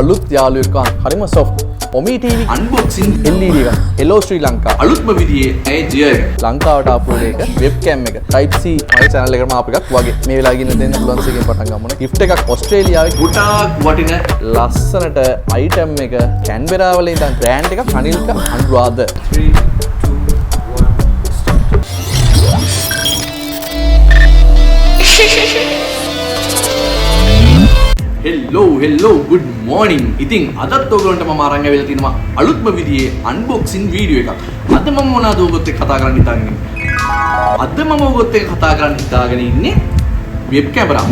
අලුත් යාළුවෙක් හරිම soft Omi TV unboxing LED එක Hello Sri Lanka අලුත්ම විදිහේ ඇයි එක ලංකාවට ආපු එක webcam එක type C මගේ channel එකටම ආපු එකක් වගේ මේ වෙලාවේ ගින්න දෙන්න පුළුවන් සෙකින් පටන් ගමු නේ gift එකක් ඕස්ට්‍රේලියාවේ ගොඩාක් වටින ලස්සනට item එක Canberra වල ඉඳන් brand එක අනිල්ක අනුරාධ 3 hello good morning ඉතින් අදත් ඔයගොල්ලන්ට මම අරන් ආවිල්ලා තිනවා අලුත්ම විදිහේ අන්බොක්සින් වීඩියෝ එකක්. අද මම මොනවද ඔයගොල්ලොත් එක්ක කතා කරන්න හිතාගෙන ඉන්නේ? අද මම ඔයගොල්ලොත් එක්ක කතා කරන්න හිතාගෙන ඉන්නේ වෙබ් කැමරා.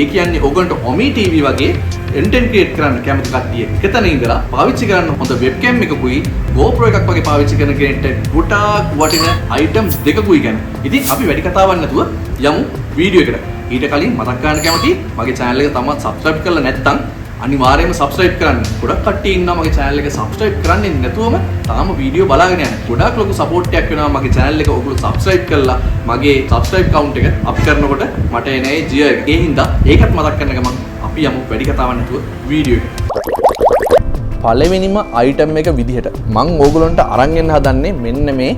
ඒ කියන්නේ ඔයගොල්ලන්ට Omi TV වගේ content create කරන්න කැමති කට්ටිය එකතන ඉඳලා පාවිච්චි කරන්න හොඳ වෙබ්කැම් එකකුයි GoPro එකක් වගේ පාවිච්චි කරන කෙනෙක්ට ගොඩාක් වටින items දෙකකුයි ගැන. ඉතින් අපි වැඩි කතාවක් නැතුව යමු වීඩියෝ එකට. ඊට කලින් මතක් කරන්න කැමති මගේ channel එක තාමත් subscribe කරලා නැත්නම් අනිවාර්යයෙන්ම subscribe කරන්න. ගොඩක් කට්ටිය ඉන්නවා මගේ channel එක subscribe කරන්නේ නැතුවම තාම වීඩියෝ බලාගෙන යන. ගොඩක් ලොකු support එකක් වෙනවා මගේ channel එක ඔයගොල්ලෝ subscribe කරලා මගේ subscribe count එක up කරනකොට මට එන ඒ ජියෝ එක. ඒ හින්දා ඒකත් මතක් කරන ගමන් අපි යමු වැඩි කතාවක් නැතුව වීඩියෝ එකට. පළවෙනිම item එක විදිහට මම ඕගොල්ලන්ට අරන් එන්න හදන්නේ මෙන්න මේ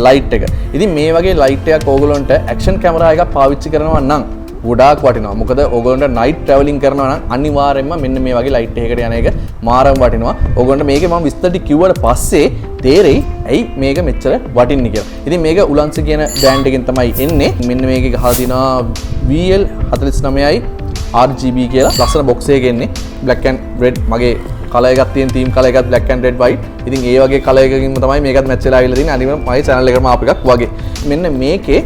light එක. ඉතින් මේ වගේ light එකක් ඕගොල්ලන්ට action camera එකක් පාවිච්චි කරනවා නම් ගොඩාක් වටිනවා. මොකද ඕගොල්ලන්ට night travelling කරනවා නම් අනිවාර්යයෙන්ම මෙන්න මේ වගේ light එකකට යන එක මාරම වටිනවා. ඕගොල්ලන්ට මේකේ මම විස්තර ටික කිව්වට පස්සේ තේරෙයි ඇයි මේක මෙච්චර වටින්නේ කියලා. ඉතින් මේක උලන්ස කියන brand එකෙන් තමයි එන්නේ. මෙන්න මේකේ ගහලා දිනවා VL49යි RGB කියලා ලස්සන box එකක එන්නේ. black and red මගේ කලර් එකක් තියෙන theme කලර් එකක් black and red white. ඉතින් ඒ වගේ කලර් එකකින් තමයි මේකත් මැච් වෙලා ආවිල්ලා තියෙන්නේ. අනිවාර්යයෙන්ම මගේ channel එකටම ආපු එකක් වගේ. මෙන්න මේකේ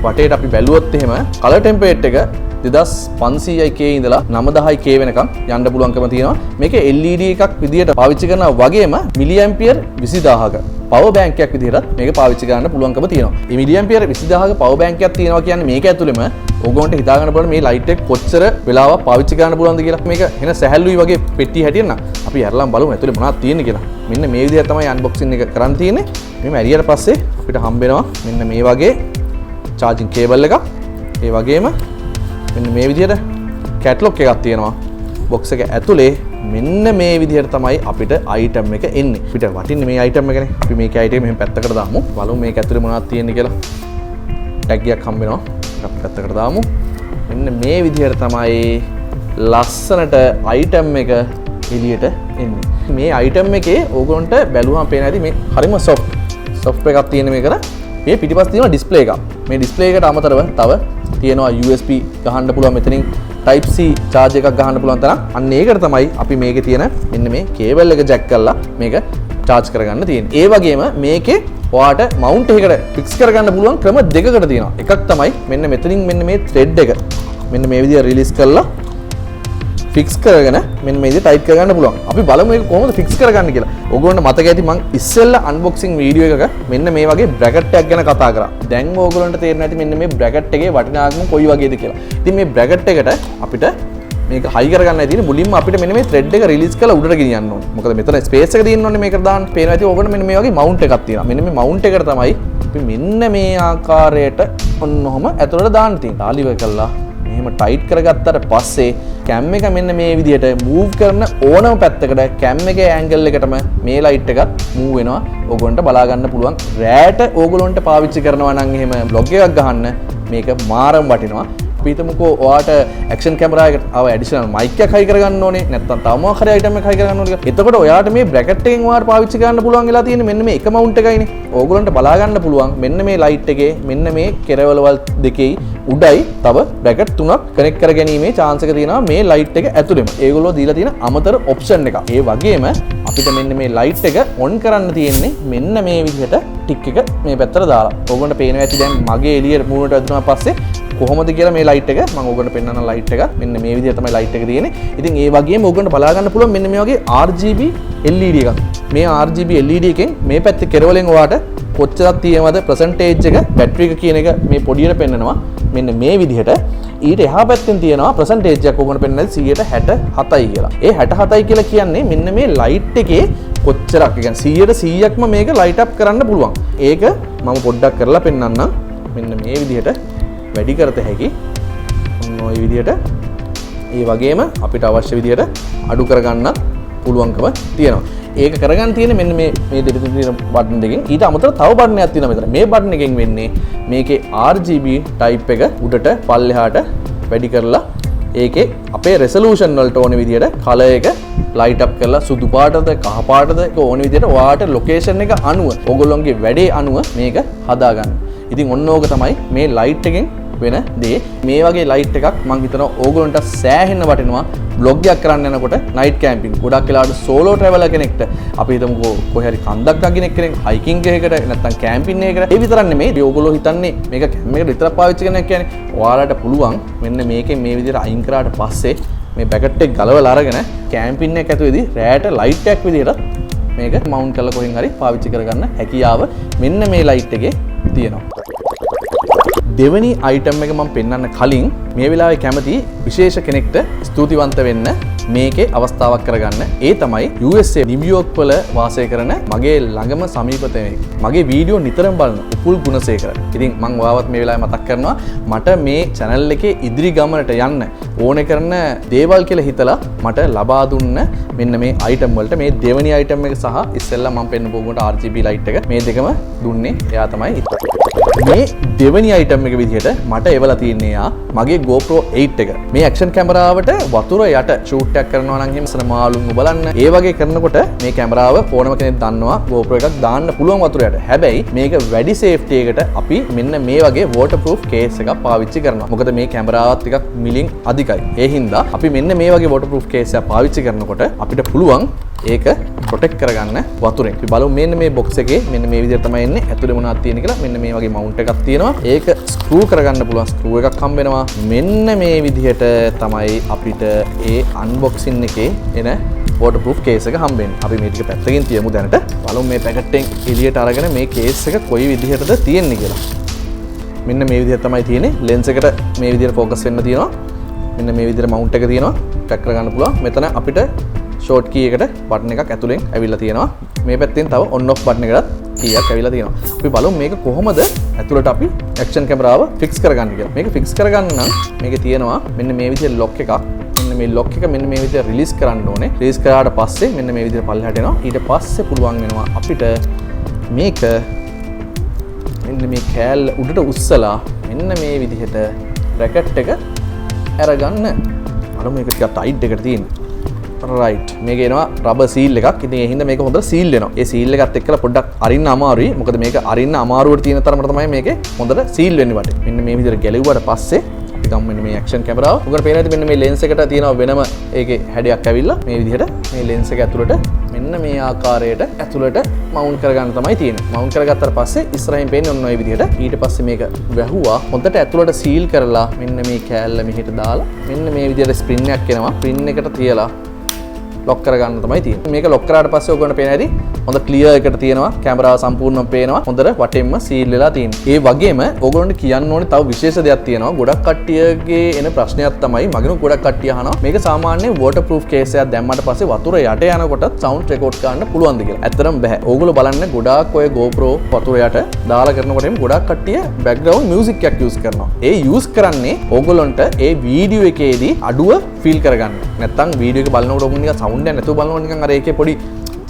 වටේට අපි බැලුවොත් එහෙම කලර් ටෙම්පරේචර් එක 2500K ඉඳලා 9000K වෙනකම් යන්න පුළුවන්කම තියෙනවා. මේක LED එකක් විදියට පාවිච්චි කරනවා වගේම මිලිඇම්පියර් 20000ක පවර් බැංක් එකක් විදිහටත් මේක පාවිච්චි කරන්න පුළුවන්කම තියෙනවා. මේ මිලිඇම්පියර් 20000ක පවර් බැංක් එකක් තියෙනවා කියන්නේ මේක ඇතුළෙම ඕගොන්ට හිතා ගන්න බලන්න මේ ලයිට් එක කොච්චර වෙලාවක් පාවිච්චි කරන්න පුළුවන්ද කියලා. මේක එන සැහැල්ලුයි වගේ පෙට්ටිය හැටියට නම් අපි හැරලා බලමු ඇතුළේ මොනවද තියෙන්නේ කියලා. මෙන්න මේ විදිහට තමයි අන්බොක්සින් එක කරන්න තියෙන්නේ. මේ ඇරියට පස්සේ අපිට හම්බ වෙනවා මෙන්න මේ වගේ charging cable එකක්. ඒ වගේම මෙන්න මේ විදිහට catalog එකක් තියෙනවා. box එක ඇතුලේ මෙන්න මේ විදිහට තමයි අපිට item එක එන්නේ. අපිට වටින්නේ මේ item එකනේ. අපි මේකේ item මෙහෙම පැත්තකට දාමු. බලමු මේක ඇතුලේ මොනවද තියෙන්නේ කියලා. tag එකක් හම්බ වෙනවා. අපි පැත්තකට දාමු. මෙන්න මේ විදිහට තමයි ලස්සනට item එක එළියට එන්නේ. මේ item එකේ ඕගොල්ලන්ට බැලුවම පේන ඇති මේ හරිම soft එකක් තියෙන මේකට. මේ පිටිපස්සේ තියෙන display එකක්. මේ display එකට අමතරව තව තියෙනවා USB ගහන්න පුළුවන් මෙතනින් type C charge එකක් ගහන්න පුළුවන් තරම්. අන්න ඒකට තමයි අපි මේකේ තියෙන මෙන්න මේ cable එක jack කරලා මේක charge කරගන්න තියෙන්නේ. ඒ වගේම මේකේ ඔයාට mount එකකට fix කරගන්න පුළුවන් ක්‍රම දෙකකට තියෙනවා. එකක් තමයි මෙන්න මෙතනින් මෙන්න මේ thread එක මෙන්න මේ විදිහට release කරලා fix කරගෙන මෙන්න මේ විදිහට tight කරගන්න පුළුවන්. අපි බලමු මේක කොහොමද fix කරගන්නේ කියලා. ඕගොල්ලන්ට මතක ඇති මම ඉස්සෙල්ලා unboxing වීඩියෝ එකක මෙන්න මේ වගේ bracket එකක් ගැන කතා කරා. දැන් ඕගොල්ලන්ට තේරෙන්නේ නැති මෙන්න මේ bracket එකේ වටිනාකම කොයි වගේද කියලා. ඉතින් මේ bracket එකට අපිට මේක high කරගන්නයි තියෙන්නේ. මුලින්ම අපිට මෙන්න මේ thread එක release කරලා උඩට ගෙනියන්න ඕනේ. මොකද මෙතන space එක තියෙන්න ඕනේ මේකට දාන්න. පේනවා ඇති ඕගොල්ලන්ට මෙන්න මේ වගේ mount එකක් තියෙනවා. මෙන්න මේ mount එකට තමයි අපි මෙන්න මේ ආකාරයට ඔන්නෝම ඇතුළට දාන්න තියෙන්නේ. ආලිව කළා එහෙම ටයිට් කරගත්තට පස්සේ කැම් එක මෙන්න මේ විදිහට මූව් කරන ඕනම පැත්තකට කැම් එකේ ඇන්ගල් එකටම මේ ලයිට් එක මූව් වෙනවා. ඕගොල්ලන්ට බලා ගන්න පුළුවන්. රෑට ඕගොල්ලන්ට පාවිච්චි කරනවා නම් එහෙම බ්ලොග් එකක් ගහන්න මේක මාරම වටිනවා. පිටමුකෝ ඔයාට ඇක්ෂන් කැමරා එකට ආව ඇඩිෂනල් මයික් එකක් හයි කරගන්න ඕනේ නැත්නම් තව මොකක් හරි අයිටම් එකක් හයි කරගන්න ඕනේ. එතකොට ඔයාට මේ බ්‍රැකට් එකෙන් ඔයාට පාවිච්චි කරන්න පුළුවන් වෙලා තියෙන්නේ මෙන්න මේ එක මවුන්ට් එකයිනේ. ඕගොල්ලන්ට බලා ගන්න පුළුවන් මෙන්න මේ ලයිට් එකේ මෙන්න මේ කෙරවලවල් දෙකේ උඩයි තව බ්‍රැකට් තුනක් කනෙක්ට් කරගැනීමේ chance එක තියෙනවා මේ ලයිට් එක ඇතුළෙම. ඒගොල්ලෝ දීලා තියෙන අමතර ඔප්ෂන් එකක්. ඒ වගේම අපිට මෙන්න මේ ලයිට් එක ඔන් කරන්න තියෙන්නේ මෙන්න මේ විදිහට ටික් එක මේ පැත්තට දාලා. ඕගොල්ලන්ට පේනවා ඇති දැන් මගේ එළියට මූණට වැදුනා පස්සේ කොහොමද කියලා මේ ලයිට් එක මම ඕගොල්ලන්ට පෙන්නන ලයිට් එක මෙන්න මේ විදිහට තමයි ලයිට් එක තියෙන්නේ. ඉතින් ඒ වගේම ඕගොල්ලන්ට බලා ගන්න පුළුවන් මෙන්න මේ වගේ RGB LED එකක්. මේ RGB LED එකෙන් මේ පැත්තේ කෙරවලෙන් ඔයාට කොච්චරක් තියෙනවද percentage එක බැටරි එක කියන එක මේ පොඩියට පෙන්නනවා. මෙන්න මේ විදිහට ඊට එහා පැත්තෙන් තියෙනවා percentage එකක් ඕගොල්ලන්ට පෙන්නන්නේ 67යි කියලා. ඒ 67යි කියලා කියන්නේ මෙන්න මේ ලයිට් එකේ කොච්චරක් කියන්නේ 100%ක්ම මේක ලයිට් අප් කරන්න පුළුවන්. ඒක මම පොඩ්ඩක් කරලා පෙන්නන්නම්. මෙන්න මේ විදිහට වැඩි කරත හැකි ඔන්න ඔය විදිහට ඒ වගේම අපිට අවශ්‍ය විදිහට අඩු කරගන්න පුළුවන්කම තියෙනවා. ඒක කරගන්න තියෙන්නේ මෙන්න මේ දෙපිට තියෙන බටන් දෙකෙන්. ඊට අමතරව තව බටන් එකක් තියෙනවා මෙතන. මේ බටන් එකෙන් වෙන්නේ මේකේ RGB type එක උඩට පල්ලෙහාට වැඩි කරලා ඒකේ අපේ resolution වලට ඕන විදිහට color එක light up කරලා සුදු පාටද කහ පාටද ඒක ඕන විදිහට ඔයාට location එක අනුව ඕගොල්ලෝගේ වැඩේ අනුව මේක හදාගන්න. ඉතින් ඔන්න ඕක තමයි මේ light එකෙන් වෙන දේ. මේ වගේ light එකක් මම හිතනවා ඕගොල්ලන්ට සෑහෙන්න වටිනවා vlog එකක් කරන්න යනකොට night camping. ගොඩක් වෙලාවට solo traveler කෙනෙක්ට අපි හිතමුකෝ කොහේ හරි කන්දක් අගින කෙනෙක් hiking එකකට නැත්නම් camping එකකට ඒ විතරක් නෙමෙයි ඕගොල්ලෝ හිතන්නේ මේක camp එකකට විතරක් පාවිච්චි කරන එක කියන්නේ ඔයාලට පුළුවන් මෙන්න මේකෙන් මේ විදිහට අයින් කරාට පස්සේ මේ පැකට් එක ගලවලා අරගෙන කැම්පින් එක ඇතුලේදී රෑට ලයිට් එකක් විදිහට මේක මවුන්ට් කරලා කොහෙන් හරි පාවිච්චි කරගන්න හැකියාව මෙන්න මේ ලයිට් එකේ තියෙනවා. දෙවෙනි අයිටම් එක මම පෙන්වන්න කලින් මේ වෙලාවේ කැමති විශේෂ කෙනෙක්ට ස්තුතිවන්ත වෙන්න මේකේ අවස්ථාවක් කරගන්න. ඒ තමයි USA නිව්යෝක් වල වාසය කරන මගේ ළඟම සමීපතමේ මගේ වීඩියෝ නිතරම බලන උපුල් ගුණසේකර. ඉතින් මම ඔයාවත් මේ වෙලාවේ මතක් කරනවා මට මේ channel එකේ ඉදිරි ගමනට යන්න ඕනේ කරන දේවල් කියලා හිතලා මට ලබා දුන්න මෙන්න මේ item වලට මේ දෙවෙනි item එක සහ ඉස්සෙල්ලා මම පෙන්නපු උගුන්ට RGB light එක මේ දෙකම දුන්නේ එයා තමයි. මේ දෙවෙනි item එක විදිහට මට එවලා තියන්නේ මගේ GoPro 8 එක. මේ action කැමරාවට වතුර යට shoot එකක් කරනවා නම් එහෙම සන මාළුන්ව බලන්න. ඒ වගේ කරනකොට මේ කැමරාව ඕනම කෙනෙක් දන්නවා GoPro එකක් දාන්න පුළුවන් වතුර යට. හැබැයි මේක වැඩි safety එකකට අපි මෙන්න මේ වගේ waterproof case එකක් පාවිච්චි කරනවා. මොකද මේ කැමරාවත් ටිකක් මිලින් අධිකයි. ඒ හින්දා අපි මෙන්න මේ වගේ waterproof case එකක් පාවිච්චි කරනකොට අපිට පුළුවන් ඒක ප්‍රොටෙක්ට් කරගන්න වතුරෙන්. අපි බලමු මෙන්න මේ box එකේ මෙන්න මේ විදිහට තමයි එන්නේ. ඇතුලේ මොනවද තියෙන්නේ කියලා. මෙන්න මේ වගේ mount එකක් තියෙනවා. ඒක screw කරගන්න පුළුවන් screw එකක් හම්බ වෙනවා. මෙන්න මේ විදිහට තමයි අපිට ඒ unboxing එකේ එන waterproof case එක හම්බෙන්නේ. අපි මේ ටික පැත්තකින් තියමු දැනට. බලමු මේ packet එකෙන් එළියට අරගෙන මේ case එක කොයි විදිහටද තියෙන්නේ කියලා. මෙන්න මේ විදිහට තමයි තියෙන්නේ. lens එකට මේ විදිහට focus වෙන්න තියෙනවා. මෙන්න මේ විදිහට mount එක තියෙනවා. pack කරගන්න පුළුවන්. මෙතන අපිට ෂෝට් කී එකට බටන් එකක් ඇතුලෙන් ඇවිල්ලා තියෙනවා. මේ පැත්තෙන් තව on off බටන් එකකට කීයක් ඇවිල්ලා තියෙනවා. අපි බලමු මේක කොහොමද ඇතුලට අපි ඇක්ෂන් කැමරාව ෆික්ස් කරගන්න කියලා. මේක ෆික්ස් කරගන්න නම් මේකේ තියෙනවා මෙන්න මේ විදිහේ ලොක් එකක්. මෙන්න මේ ලොක් එක මෙන්න මේ විදිහට රිලීස් කරන්න ඕනේ. රිලීස් කරාට පස්සේ මෙන්න මේ විදිහට පල්ලෙහාට එනවා. ඊට පස්සේ පුළුවන් වෙනවා අපිට මේක මෙන්න මේ කෑල්ල උඩට උස්සලා මෙන්න මේ විදිහට රැකට් එක අරගන්න. අර මේක ටිකක් ටයිට් එකට තියෙනවා. right මේක එනවා රබර් සීල් එකක්. ඉතින් ඒ හින්දා මේක හොඳට සීල් වෙනවා. ඒ සීල් එකත් එක්කලා පොඩ්ඩක් අරින්න අමාරුයි. මොකද මේක අරින්න අමාරුවට තියෙන තරමට තමයි මේකේ හොඳට සීල් වෙන්නේ වටේ. මෙන්න මේ විදිහට ගැලෙව්වට පස්සේ අපි ගමු මෙන්න මේ ඇක්ෂන් කැමරාව. උගර පේනවා ඉතින් මෙන්න මේ ලෙන්ස් එකට තියෙනවා වෙනම ඒකේ හැඩයක් ඇවිල්ලා මේ විදිහට මේ ලෙන්ස් එක ඇතුළට මෙන්න මේ ආකාරයට ඇතුළට මවුන්ට් කරගන්න තමයි තියෙන්නේ. මවුන්ට් කරගත්තාට පස්සේ ඉස්සරහින් පේන්නේ ඔන්න ඔය විදිහට. ඊට පස්සේ මේක වැහුවා. හොඳට ඇතුළට සීල් කරලා මෙන්න මේ කෑල්ල මෙහෙට දාලා මෙන්න මේ විදිහට ස්ප්‍රින් එකක් එනවා. ස්ප්‍රින් එකට තියලා ලොක් කරගන්න තමයි තියෙන්නේ. මේක ලොක් කරාට පස්සේ ඔයගොල්ලන්ට පේන හැටි හොඳ ක්ලියර් එකට තියෙනවා. කැමරාව සම්පූර්ණයෙන්ම පේනවා. හොඳට වටෙන්ම සීල් වෙලා තියෙනවා. ඒ වගේම ඔයගොල්ලන්ට කියන්න ඕනේ තව විශේෂ දෙයක් තියෙනවා. ගොඩක් කට්ටියගේ එන ප්‍රශ්නයක් තමයි මගෙනුත් ගොඩක් කට්ටිය අහනවා මේක සාමාන්‍ය waterproof case එකක් දැම්මට පස්සේ වතුර යට යනකොටත් sound record කරන්න පුළුවන්ද කියලා. ඇත්තටම බෑ. ඕගොල්ලෝ බලන්න ගොඩාක් ඔය GoPro වතුර යට දාලා කරනකොටම ගොඩක් කට්ටිය background music එකක් use කරනවා. ඒ use කරන්නේ ඕගොල්ලන්ට ඒ වීඩියෝ එකේදී අඩුව feel කරගන්න. නැත්තම් වීඩියෝ එක බලනකොට ඔයගොල්ලෝ නිකන් sound එක නැතුව බලනවා නිකන් අර ඒකේ පොඩි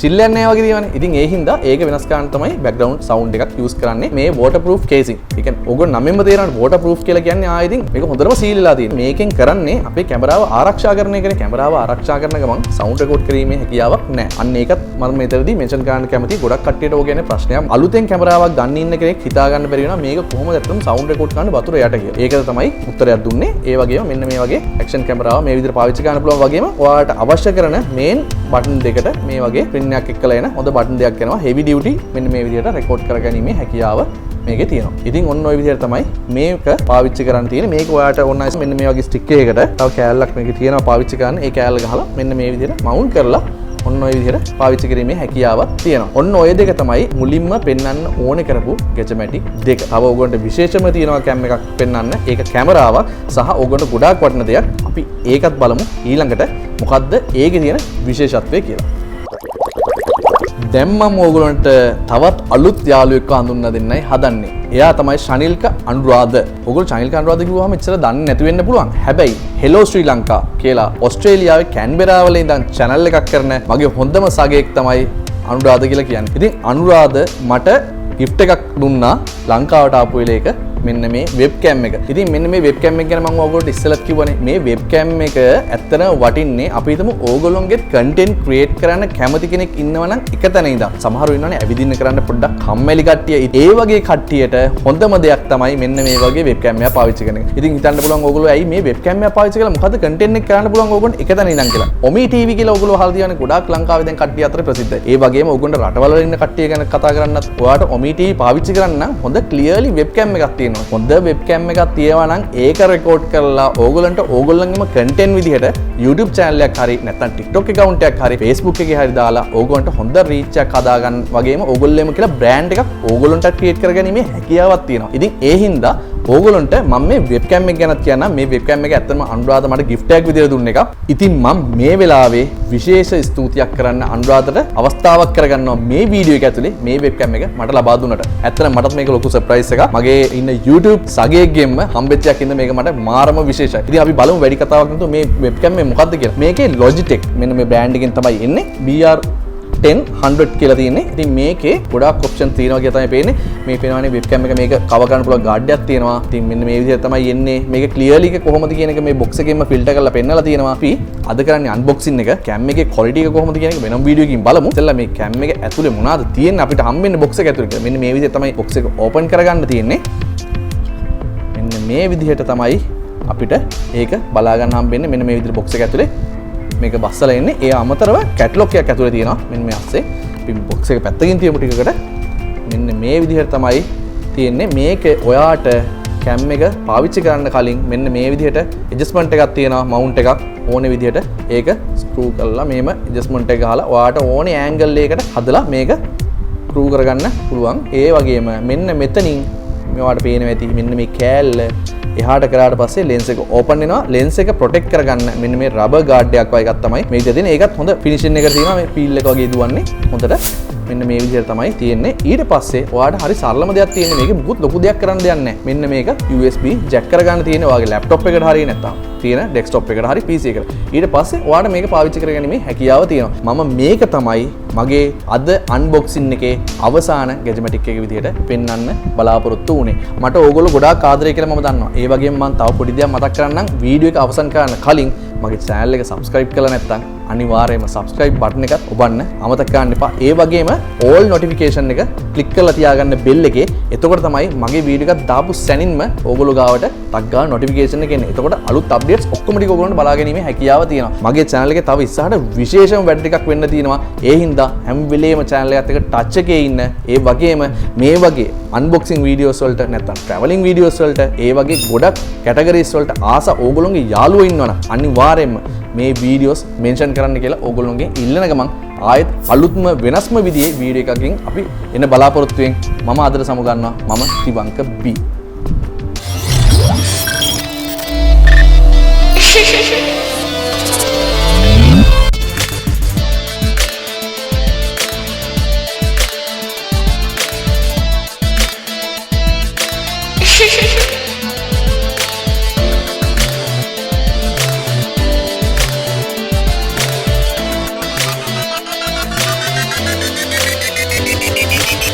chill එකක් නැහැ වගේ තියෙනවානේ. ඉතින් ඒ හින්දා ඒක වෙනස් කරන්න තමයි background sound එකක් use කරන්නේ මේ waterproof casing. ඒ කියන්නේ ඕගොල්ලෝ නමෙන්ම තේරෙනවා waterproof කියලා කියන්නේ ඉතින් මේක හොඳටම seal වෙලා තියෙනවා. මේකෙන් කරන්නේ අපේ කැමරාව ආරක්ෂා කරන එකනේ. කැමරාව ආරක්ෂා කරන ගමන් sound record කිරීමේ හැකියාවක් නැහැ. අන්න ඒකත් මම මෙතනදී mention කරන්න කැමතියි. ගොඩක් කට්ටියට ඕක කියන්නේ ප්‍රශ්නයක්. අලුතෙන් කැමරාවක් ගන්න ඉන්න කෙනෙක් හිතා ගන්න බැරි වෙනවා මේක කොහොමද ඇත්තටම sound record කරන්න වතුර යට කියලා. ඒකද තමයි උත්තරයක් දුන්නේ. ඒ වගේම මෙන්න මේ වගේ action කැමරාව මේ විදිහට පාවිච්චි කරන්න පුළුවන් වගේම ඔයාලට අවශ්‍ය කරන main button දෙකට මේ වගේ pin එකක් එක්කලා එන හොඳ බටන් දෙයක් එනවා. heavy duty මෙන්න මේ විදිහට රෙකෝඩ් කරගැනීමේ හැකියාව මේකේ තියෙනවා. ඉතින් ඔන්න ඔය විදිහට තමයි මේක පාවිච්චි කරන්න තියෙන්නේ. මේක ඔයාලට ඕන නැසෙ මෙන්න මේ වගේ ස්ටික් එකකට තව කෑල්ලක් මේකේ තියෙනවා පාවිච්චි කරන්න. ඒ කෑල්ල ගහලා මෙන්න මේ විදිහට මවුන්ට් කරලා ඔන්න ඔය විදිහට පාවිච්චි කිරීමේ හැකියාවක් තියෙනවා. ඔන්න ඔය දෙක තමයි මුලින්ම පෙන්වන්න ඕනේ කරපු ගැජමැටික් දෙක. තව ඕගොල්ලන්ට විශේෂම තියෙනවා කැම් එකක් පෙන්වන්න. ඒක කැමරාවක් සහ ඕගොල්ලන්ට ගොඩාක් වටින දෙයක්. අපි ඒකත් බලමු ඊළඟට මොකද්ද ඒකේ තියෙන විශේෂත්වය කියලා. දැන් මම ඕගොල්ලන්ට තවත් අලුත් යාළුවෙක්ව හඳුන්වා දෙන්නයි හදන්නේ. එයා තමයි ශනිල්ක අනුරාධ. ඕගොල්ලෝ ශනිල්ක අනුරාධ කිව්වහම ඉතල දන්නේ නැති වෙන්න පුළුවන්. හැබැයි හෙලෝ ශ්‍රී ලංකා කියලා ඕස්ට්‍රේලියාවේ කැන්බෙරා වල ඉඳන් channel එකක් කරන මගේ හොඳම සගයෙක් තමයි අනුරාධ කියලා කියන්නේ. ඉතින් අනුරාධ මට gift එකක් දුන්නා ලංකාවට ආපු වෙලේක මෙන්න මේ වෙබ්කෑම් එක. ඉතින් මෙන්න මේ වෙබ්කෑම් එක ගැන මම ඔයගොල්ලන්ට ඉස්සෙල්ලත් කිව්වනේ මේ වෙබ්කෑම් එක ඇත්තටම වටින්නේ අපි හිතමු ඕගොල්ලොන්ගේ කන්ටෙන්ට් ක්‍රියේට් කරන්න කැමති කෙනෙක් ඉන්නවා නම් එක තැන ඉඳන්. සමහරව ඉන්නවනේ ඇවිදින්න කරන්න පොඩ්ඩක් කම්මැලි කට්ටිය. ඒ වගේ කට්ටියට හොඳම දෙයක් තමයි මෙන්න මේ වගේ වෙබ්කෑම් එක පාවිච්චි කරන එක. ඉතින් හිතන්න පුළුවන් ඕගොල්ලෝ ඇයි මේ වෙබ්කෑම් එක පාවිච්චි කරලා මොකද කන්ටෙන්ට් එක කරන්න පුළුවන් ඕගොල්ලන්ට එක තැන ඉඳන් කියලා. ඔමි ටීවී කියලා ඕගොල්ලෝ අහලා තියෙනනේ ගොඩාක් ලංකාවේ දැන් කට්ටිය අතර ප්‍රසිද්ධයි. ඒ වගේම ඕගොල්ලන්ට රටවල ඉන්න කට්ටිය ගැන කතා කරන්නත් ඔයාලට ඔමි ටීවී පාවිච්චි කරන්න නම් හොඳ ක්ලියර්ලි වෙබ්කෑම් එකක් තියෙනවා. හොඳ වෙබ්කෑම් එකක් තියෙනවා නම් ඒක රෙකෝඩ් කරලා ඕගොල්ලන්ට ඕගොල්ලන්ගේම කන්ටෙන්ට් විදිහට YouTube channel එකක් හරි නැත්නම් TikTok account එකක් හරි Facebook එකේ හරි දාලා ඕගොල්ලන්ට හොඳ reach එකක් හදාගන්න වගේම ඕගොල්ලෝම කියලා brand එකක් ඕගොල්ලන්ට create කරගැනීමේ හැකියාවක් තියෙනවා. ඉතින් ඒ හින්දා ඕගොල්ලන්ට මම මේ වෙබ්කෑම් එක ගැනත් කියන්නම්. මේ වෙබ්කෑම් එක ඇත්තටම අනුරාධ මට gift එකක් විදිහට දුන්න එක. ඉතින් මම මේ වෙලාවේ විශේෂ ස්තුතියක් කරන්න අනුරාධට අවස්ථාවක් කරගන්නවා මේ වීඩියෝ එක ඇතුලේ මේ වෙබ්කෑම් එක මට ලබා දුන්නට. ඇත්තටම මටත් මේක ලොකු සර්ප්‍රයිස් එකක්. මගේ ඉන්න YouTube සගයෙක්ගෙම හම්බෙච්ච එකක් ඉඳන් මේක මට මාරම විශේෂයි. ඉතින් අපි බලමු වැඩි කතාවක් නැතුව මේ වෙබ්කෑම් එක මොකක්ද කියලා. මේකේ Logitech මෙන්න මේ බ්‍රෑන්ඩ් එකෙන් තමයි එන්නේ. BR10100 කියලා තියෙන්නේ. ඉතින් මේකේ ගොඩාක් ඔප්ෂන් තියෙනවා කියලා තමයි පේන්නේ. මේ පේනවානේ වෙබ්කෑම් එක මේක කව ගන්න පුළුවන් ගාඩ් එකක් තියෙනවා. ඉතින් මෙන්න මේ විදිහට තමයි එන්නේ. මේක ක්ලියර්ලි එක කොහොමද කියන එක මේ බොක්ස් එකෙන්ම ෆිල්ටර් කරලා පෙන්නලා තියෙනවා. අපි අද කරන්නේ අන්බොක්සින් එක. කැම් එකේ ක්වොලිටි එක කොහොමද කියන එක වෙනම වීඩියෝ එකකින් බලමු. ඉතින්ලා මේ කැම් එක ඇතුලේ මොනවද තියෙන්නේ අපිට හම්බෙන්නේ බොක්ස් එක ඇතුලේ කියලා. මෙන්න මේ විදිහට තමයි බොක්ස් එක ඕපන් කරගන්න තියෙන්නේ. මෙන්න මේ විදිහට තමයි අපිට ඒක බලා ගන්න හම්බෙන්නේ. මෙන්න මේ විදිහට බොක්ස් එක ඇතුලේ මේක බස්සලා එන්නේ. ඒ අමතරව කැටලොග් එකක් ඇතුලේ තියෙනවා. මෙන්න මේ අස්සේ අපි බොක්ස් එක පැත්තකින් තියමු ටිකකට. මෙන්න මේ විදිහට තමයි තියෙන්නේ. මේක ඔයාට කැම් එක පාවිච්චි කරන්න කලින් මෙන්න මේ විදිහට ඇඩ්ජස්ට්මන්ට් එකක් තියෙනවා. මවුන්ට් එකක් ඕනේ විදිහට ඒක ස්ක්‍රූ කරලා මේම ඇඩ්ජස්ට්මන්ට් එක ගහලා ඔයාට ඕනේ ඇන්ගල් එකකට හදලා මේක ස්ක්‍රූ කරගන්න පුළුවන්. ඒ වගේම මෙන්න මෙතනින් මේවට පේනවා ඇති මෙන්න මේ කෑල්ල එහාට කරාට පස්සේ ලෙන්ස් එක ඕපන් වෙනවා. ලෙන්ස් එක ප්‍රොටෙක්ට් කරගන්න මෙන්න මේ රබර් ගාඩ් එකක් වගේ එකක් තමයි මේක තියෙන්නේ. ඒකත් හොඳ ෆිනිෂින් එකක් තියෙනවා. මේ පීල් එක වගේ දුවන්නේ හොඳට. මෙන්න මේ විදිහට තමයි තියෙන්නේ. ඊට පස්සේ ඔයාලට හරි සරලම දෙයක් තියෙන්නේ. මේකේ මුකුත් ලොකු දෙයක් කරන්න දෙයක් නැහැ. මෙන්න මේක USB jack කරගන්න තියෙන්නේ. ඔයාගේ ලැප්ටොප් එකට හරිය නැත්තම් තියෙන ඩෙස්ක්ටොප් එකට හරි PC එකට. ඊට පස්සේ ඔයාලට මේක පාවිච්චි කරගැනීමේ හැකියාව තියෙනවා. මම මේක තමයි මගේ අද අන්බොක්සින් එකේ අවසාන ගැජමැටික් එක විදිහට පෙන්වන්න බලාපොරොත්තු වුණේ. මට ඕගොල්ලෝ ගොඩාක් ආදරය කියලා මම දන්නවා. ඒ වගේම මම තව පොඩි දෙයක් මතක් කරන්නම්. වීඩියෝ එක අවසන් කරන්න කලින් මගේ channel එක subscribe කරලා නැත්නම් අනිවාර්යයෙන්ම subscribe button එක ඔබන්න අමතක කරන්න එපා. ඒ වගේම all notification එක click කරලා තියාගන්න bell එකේ. එතකොට තමයි මගේ වීඩියෝ එකක් දාපු සැනින්ම ඕගොල්ලෝ ගාවට ටක් ගාලා notification එක එන්නේ. එතකොට අලුත් updates ඔක්කොම ටික ඕගොල්ලන්ට බලා ගැනීමේ හැකියාව තියෙනවා. මගේ channel එකේ තව ඉස්සරහට විශේෂම වැඩ ටිකක් වෙන්න තියෙනවා. ඒ හින්දා හැම වෙලේම channel එකත් එක්ක touch එකේ ඉන්න. ඒ වගේම මේ වගේ unboxing videos වලට නැත්නම් traveling videos වලට ඒ වගේ ගොඩක් categories වලට ආස ඕගොල්ලෝගේ යාළුවෝ ඉන්නවනම් අනිවාර්යයෙන්ම මේ videos mention කරන්න කියලා ඕගොල්ලෝගේ ඉල්ලන ගමන් ආයෙත් අලුත්ම වෙනස්ම විදිහේ වීඩියෝ එකකින් අපි එන බලාපොරොත්තුෙන් මම අදට සමුගන්නවා. මම තිවංක B. Shh.